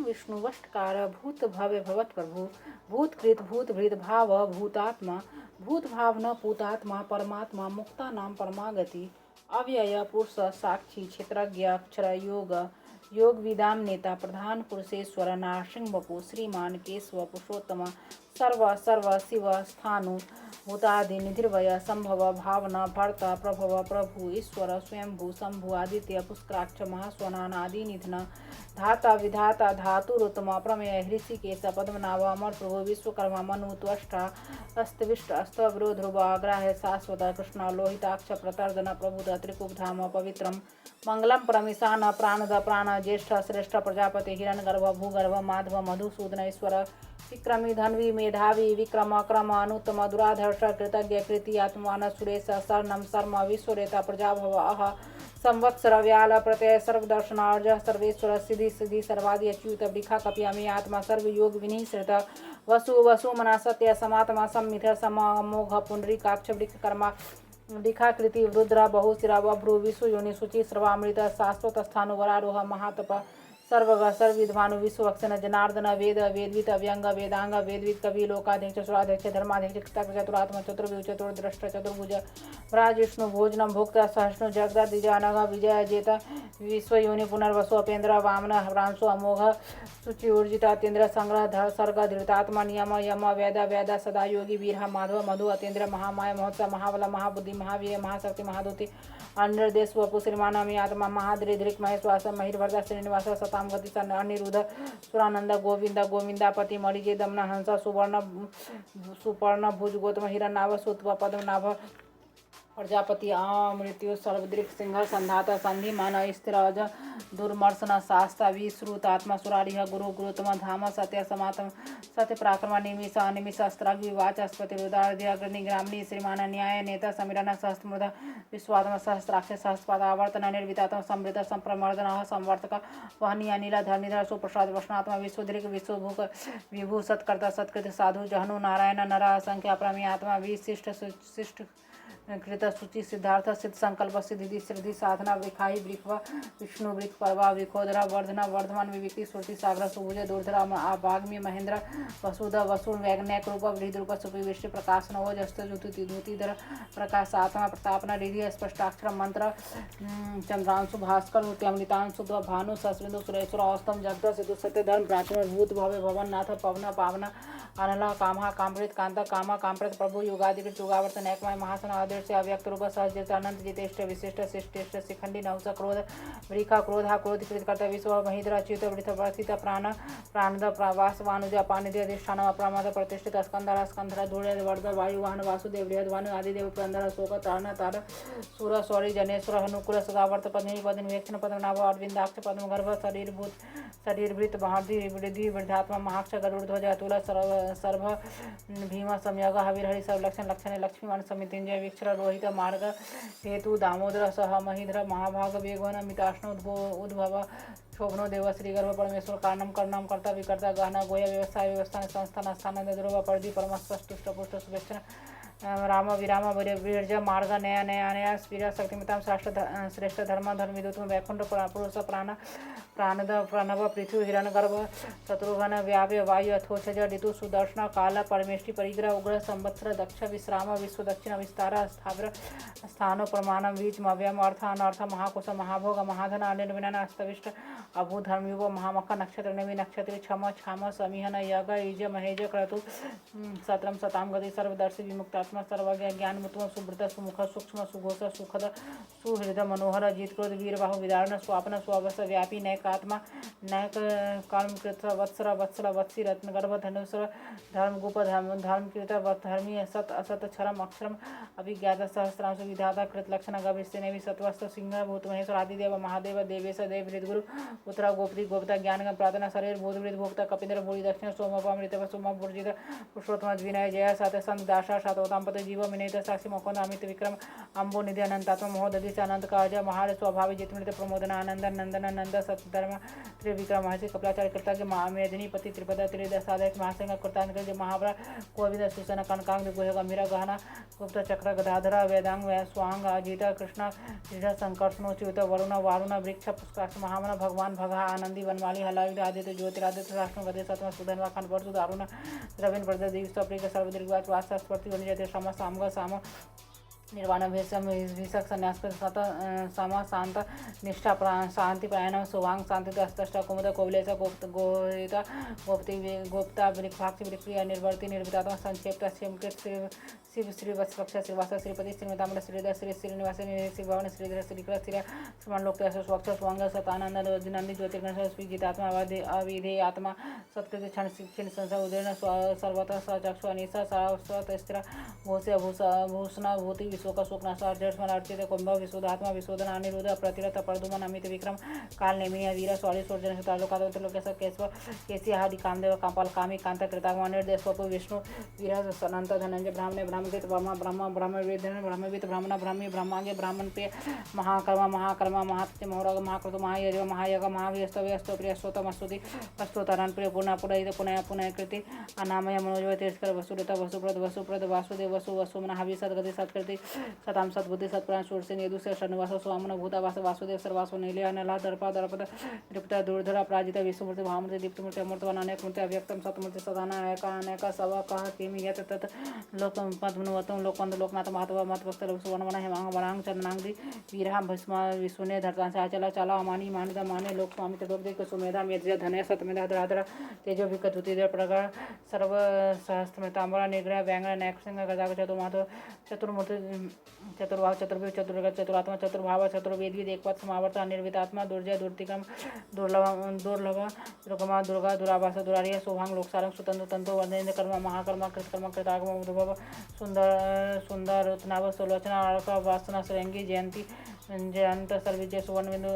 विष्णुवष्टकार भूत भव्य भवत प्रभु भूतकृत भूतभृत भाव भूतात्मा भूत भावना पूतात्मा परमात्मा मुक्ता नाम परमागति अव्यय पुरुष साक्षी क्षेत्रज्ञ अक्षर योग विदाम नेता प्रधान पुरुषेश्वर नारसिंह बपु श्रीमान केशव पुरुषोत्तम सर्व सर्व शिव स्थानु भूतादि निधिर्वय संभव भावना भर्ता प्रभव प्रभु ईश्वर स्वयंभू शंभु आदित्य पुष्कराक्ष महास्वनादि निधन धाता विधाता धातुरुत्तम प्रमेय हृषिकेश पद्मनाभ अमर प्रभु विश्वकर्मा मनु त्वष्टा अस्तविष्ट अस्तविरो ध्रुव अग्राह्य शाश्वत कृष्ण लोहिताक्ष प्रतर्दन प्रबुध त्रिकुब्धाम पवित्रम मंगलम परमिशान प्राणद प्राण ज्येष्ठ श्रेष्ठ प्रजापति हिरण्यगर्भ भूगर्भ माधव मधुसूदन ईश्वर विक्रमी धन्वी मेधावी विक्रम क्रम अनुत्तम दुराधर्ष कृतज्ञ कृति आत्मान सुरेश शरणम शर्म विश्वरेता प्रजाभव अह संवत्सर व्याल प्रत्यय सर्वदर्शनार्ज सर्वेश्वर सिद्धि सिद्धि सर्वादि अच्युत वृखा कपियामी आत्मा सर्व योग विनिश्रित वसु वसु मना सत्य समात्मा सम्मिथ समोघ पुंडरीकाक्ष वृक्ष कर्मा वृखाकृति रुद्र बहुशिरा बभ्रु विश्व योनि शुचि सर्वामृत शाश्वत स्थानु वरारोह महातप सर्वग सर्वविद्वानु विश्वक्षण जनार्दन वेद वेदवित अव्यंग वेदांग वेदवित कवि लोकाध्यक्ष सुराध्यक्ष धर्माध्यक्ष चतुरात्मा चतुर्भुज चतुर्द्रष्ट चतुर्भुज राज विष्णु भोजनम भोक्ता सहष्णु जगदा द्विजानग विजय जेत विश्वयोनि पुनर्वसु अपेन्द्र वामन हरांशु अमोघ शुचि ऊर्जित अतेन्द्र संग्रह धर सर्ग धृतात्मा नियम यम वेद वेद सदा योगी वीर माधव मधु अतेन्द्र महामाय महोत्सव महाबल महाबुद्धि महावीर महाशक्ति महादूति अन्यदेश वपु श्रीमानमी आत्मा महाद्रिधृक महेश्वास महिर्वर्धा श्रीनिवास सताम गति अनिरुद्ध सुरानंद गोविंद गोविंदापति मणिजे दमन हंस सुपर्ण भुज गौतम हिरण्यनाभ सुत्व पद्मनाभ प्रजापति मृत्यु सर्वदृक् सिंह संधाता संधिमान स्थिरज दुर्मर्शन शास्ता विश्रुतात्मा सुरारिह गुरु गुरुतम धाम सत्य समातम सत्य पराक्रम निमिष अनिमिष अस्त्राग विवाच अस्पति रुदार्ध्य अग्नि ग्रामणी श्रीमान न्याय नेता समीरण सहस्त्रमृध विश्वात्म सहस्त्राक्ष सहस्पाद आवर्तन निर्वितात्म समृद्ध संप्रमर्दन संवर्तक वहनी अनिल धर्मीधर सुप्रसाद वष्णात्मा विश्वदृक् विश्वभूक विभू सत्कर्ता सत्कृत साधु जहनु नारायण नर असंख्य अप्रमेय आत्मा विशिष्ट शिष्ट कृत सूचि सिद्धार्थ सिद्ध संकल्प सिद्धि सिद्धि साधना विखाई वृक्ष विष्णु वृक्ष परवा विखोदरा वर्धना वर्धमान विविक्ति सुरति सागर सुभुज दुर्धरा भाग्य महेंद्र वसुध वसु वैज्ञानिक रूप वृद्ध रूप सुपि प्रकाशन ओज अस्त धूतिधर प्रकाश आत्मा प्रतापना रिधि स्पष्टाक्षर मंत्र चंद्रांशु भास्कर अमृतांशु भानु सस्विंदु सुरेश्वर औस्तम जगत सिद्धु सत्य धर्म प्राचीन भूत भव्य भवन नाथ पवन पावना अनला कामहा कामृत कांता कामा कामृत प्रभु युगादिकृत युगावर्तन एकमय महासन आदर्श अव्यक्त रूप सहज अनंत जितेष्ट विशिष्ट शिष्टेष्ट शिखंडी नवस क्रोध वृखा क्रोधा क्रोधकृत कर्ता विश्व महीद्र अच्युत वृथ वर्षित प्राण प्राणद प्रवास वानुज पानिधि अधिष्ठान अप्रमाद प्रतिष्ठित स्कंदर स्कंधर धूल वर्ध वायु वाहन वासुदेव बृहद वानु आदिदेव पुरंदर शोक तारण तार सूर सौरी जनेश्वर हनुकुल सदावर्त पद्मिनी पद्म वेक्षण पद्मनाभ अरविंदाक्ष पद्म गर्भ शरीर भृत महाधि वृद्धि वृद्धात्मा महाक्ष गरुड़ ध्वज अतुल सर्व भीम संयोग हविर हरि सब लक्षण लक्षण लक्ष्मीमान समितिंजय वीक्षर रोहित मार्ग हेतु दामोदर सह महीधर महाभाग वेगवन मिताष्ण उद्भव शोभनो देव श्रीगर्भ परमेश्वर कारणम कर्णम कर्ता विकर्ता गहना गोया व्यवस्था व्यवस्था संस्थान स्थान ध्रुव परिधि परमस्पष्ट पुष्ट शुभेक्षण राम विराम वीरज मार्ग नया नया नया स्पीर शक्तिमताम श्रेष्ठ धर्म धर्मिदुत्म वैकुंठ पुरुष प्राण प्राणद प्रणव पृथ्वी हिरण गर्भ शत्रुघ्न व्याव्य वायु अथोक्षज ऋतु सुदर्शन काल परमेष्टि परिग्रह उग्र संवत्सर दक्ष विश्राम विश्व दक्षिण विस्तार स्थावर स्थान प्रमाणम बीज मव्यम अर्थ अनर्थ महाकुश महाभोग महाधन अनिल विनन अस्तविष्ट अभू धर्मयुग महामख नक्षत्र नवी नक्षत्र क्षम क्षाम समीहन यग ईज महेज क्रतु सत्रम सताम गति सर्वदर्शी विमुक्तात्मा सर्वज्ञ ज्ञान मुत्तम सुभृत सुमुख सूक्ष्म सुघोष सुखद सुहृद मनोहर जीत क्रोध वीरबाहु विदारण स्वापन स्वावस व्यापी नैकात्मा नैक कर्मकृत वत्सर वत्सल वत्सी रत्नगर्भ धनुसर धर्मगुप धर्मकृत धर्मी सत असत क्षरम अक्षरम अभिज्ञात सहस्रांश विधाता कृत लक्षण गभिस्तेनेवि सत्वस्त सिंह भूत महेश्वर आदिदेव महादेव देवेश देव हृदगुरु उत्तरा गोपति गोपता ज्ञान प्रार्थना शरीर भूतवृत भोक्ता कपिंद्र भूरि दक्षिण सोमपामृत सोम भुर्जित पुरुषोत्तम विनय जय सत संत दाशा शतोतम संपत जीव विनेत साक्षी मुकुंद अमित विक्रम अम्बो निधि अनंतात्मा महोदधि अनंत काज महार स्वभावी जितमृत प्रमोदन आनंद नंदन नंद सतधर्म त्रिविक्रम महर्षि कपिलाचार्य कृतज्ञ मेदिनी पति त्रिपद त्रिदशादय महासिंह कृतांत महाबरा कोविद सुसन कनकांग गुह गंभीर गहना गुप्त चक्र गदाधर वेदांग स्वांग अजित कृष्ण संकर्षणोच्युत वरुण वारुण वृक्ष पुष्काक्ष महामन भगवान भगा आनंदी वनमाली हलायुध आदित्य ज्योतिरादित्य राष्ट्र गदे सत्व सुधन खंड परसु दारुण द्रविण प्रद दीप सप्रिक सर्वदीर्घवाच वास स्पर्ति वनिजते श्रम सामग साम निर्वाण भेषम विषक संन्यास सम शांत निष्ठा शांति प्रायण सुवांग शांति अष्ट कुमुद कोवलेश गोहिता गोप्ता वृक्षाक्ष वृक्रिया निर्वर्ति निर्वितात्मा संक्षेप्त शिव श्री वत्सपक्ष श्रीवास श्रीपति श्रीमतामल श्रीधर श्री श्रीनिवास श्री भवन श्रीधर श्रीकृत श्री श्रमण लोक स्वच्छ स्वांग सतानंद नंदी ज्योतिर्गण स्वीजितात्मा अविधेय आत्मा सत्कृति क्षण क्षीण संसार उदयन सर्वतः सचक्षु अनिशा स्थिर भूष्य भूषण भूति विश्वक शोकनाशार्जस्मन अर्चित कुंभ विशोधात्मा विशोधन अनिरुद्ध प्रतिरथ प्रदुमन अमित विक्रम काल नेमिया वीर सौरी सूर्जन तालुकादंत लोकेश केशव केसी हादि कामदेव कांपाल कामी कांत कृतागम निर्देश विष्णु वीर सनंत धनंजय ब्राह्मण ब्रह्मकृत ब्रह्म ब्रह्म ब्रह्मवेदन ब्रह्मविद ब्राह्मण ब्रह्मी ब्रह्मांगे ब्राह्मण प्रिय महाकर्मा महाकर्मा महात्य महरग महाकृत महायज महायग महाव्यस्तव्यस्तो प्रिय स्तोतमस्तुति अस्तोतरण प्रिय पुनः पुनः पुनः पुनः कृति अनामय मनोजय तेजकर वसुरत वसुप्रद वासुदेव वसु वसुमन हवि सदगति सत्कृति सताम सद्बुद्धि सत्प्राण सूर्य नेदुसे शर्णवास स्वामन भूतावास वासुदेव सर्वासो नीले अनला दर्पा दर्पद दृप्त दूरधरा प्राजित विष्णुमूर्ति भावमूर्ति दीप्तमूर्ति अमृतवान अनेक मूर्ति अव्यक्तम सतमूर्ति सदाना अनेक सव कह किमि यत तत् लोक पद्मनुवतम लोकवंद लोकनाथ महत्व महत्वस्तर सुवर्णवन हेमांग वरांग चंदनांगि वीरहा भस्मा विष्णुने धरता से अचला चला अमानी मानिदा माने लोक स्वामी तदोपदेश सुमेधा मेध्य धनय सतमेधा धराधर तेजो विकतुति प्रकार सर्व सहस्त्रमेतांबरा निग्रह व्यंग नैकसिंह गजाग चतुर्माधव चतुर्मूर्ति चतुर्भाव चतुर्भुज चतुर्गत चतुरात्मा चतुर्भाव चतुर्वेदी एकपथ समावर्त निर्वितात्मा दुर्जय दुर्तिकम दुर्लभ दुर्गमा दुर्गा दुराभास दुरारिय शोभांग लोकसारंग सुतंत्र तंतु वंदेन्द्र कर्म महाकर्मा कृतकर्म कृतागम उद्भव सुंदर सुंदर रत्नाभ सुलोचना अर्क वासना श्रेंगी जयंती जयंत सर्विजय सुवर्ण बिंदु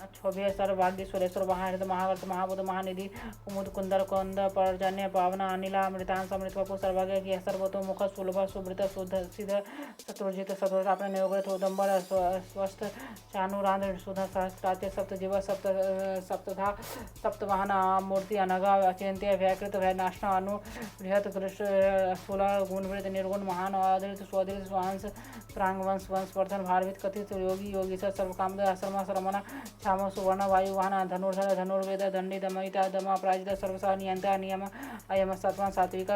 क्षोभ्य सर भाग्य सुरेश्वर महाहृद महावर्त महाबुध महानिधि कुमुद कुंदर कुंद पर्जन्य पावना अनिला अमृतान समृत वपु सर्वज्ञ सर्वतो मुख सुलभ सुभृत शुद्ध सिद्ध शत्रुजित सतोष अपने नियोगित उदम्बर स्वस्थ चानुरांध्र सुध सहस्त्राच्य सप्तजीव सप्तधा सप्तवाहन मूर्ति अनगा अचिंत्य व्याकृत भयनाशना अनु बृहत कृष्ण स्थूल गुणवृत निर्गुण महान आदृत स्वदृत स्वांश प्रांगवंश वंशवर्धन भारवित कथित योगी योगी सर्वकामद आश्रम श्रमण क्षाम सुवर्ण वायुवाहन धनुर्धर धनुर्वेद दंडी दमयिता दमा प्राजित सर्वसा नियंता नियम अयम सत्वा सात्विक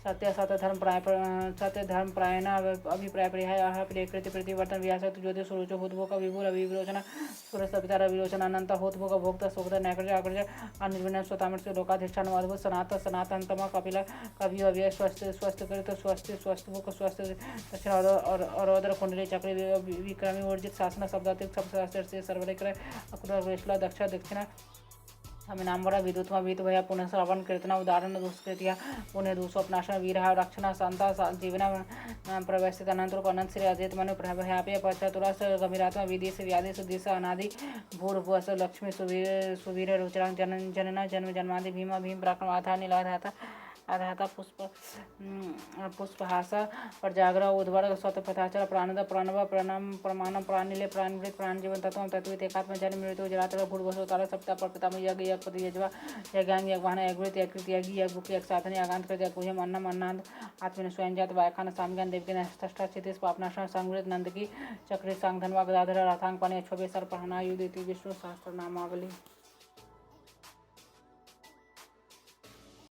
सत्य सत्य धर्म प्रायण अभिप्राय पर्याय प्रियकृति प्रतिवर्तन व्यासक्त ज्योति सुरुच हुद्भोग विभुर अभिविरोचन सुर सविता रविरोचन अनंत होद्भोग भोक्त सुखद नैकृज अग्रज अनिर्विण स्वतामृत लोकाधिष्ठान अद्भुत सनातन तम कपिल कवि अव्यय स्वस्थकृत स्वस्थ स्वस्थ दक्षिण अरोदर कुंडली चक्र विक्रमी ऊर्जित शासन शब्दातिक शब्द सर्वदिक्र अकुर वैश्ला दक्षिण हमिनाम्बरा विद्युत्मा विद भया पुनः श्रवण कीर्तना उदाहरण दुष्कृतिया पुण्य दुस्वप्नाशन वीरहा रक्षण शांता जीवन प्रवेशित अनंतर अनंत श्री अजित मनु प्रभयाप्य पचतुरस गंभीरात्मा विदेश व्यादेश दिश अनादि भूर्भुवस लक्ष्मी सुवीर रुचिरांग जनना जन्म जन्मादि भीम भीम पराक्रम आधा नीलाधाता आधाता पुष्पहास प्रजाग्रह उद्वर्ग स्वतपथाचर प्राणद प्रणव प्रणम प्रमाणम प्राणिले प्राणवृत प्राणजीवन तत्व तत्वित एकात्म जन्म मृत्यु जरातर भूर्भुवसोतार सप्ताह प्रपिताम यज्ञ यज्ञपति यज्वा यज्ञांग यज्ञवाहन यज्ञवृत यज्ञकृत यज्ञ यज्ञुक यज्ञसाधन यज्ञांत कृत यज्ञुहम अन्नम अन्नांत आत्मन स्वयं जात वायखान सामज्ञान देवकी ष्ठा चितिस पापनाशन संगृत नंदकी चक्री सांग धनवा गदाधर रथांग पाने क्षोभे सर्पहना युदिति विष्णु सहस्त्र नामावली।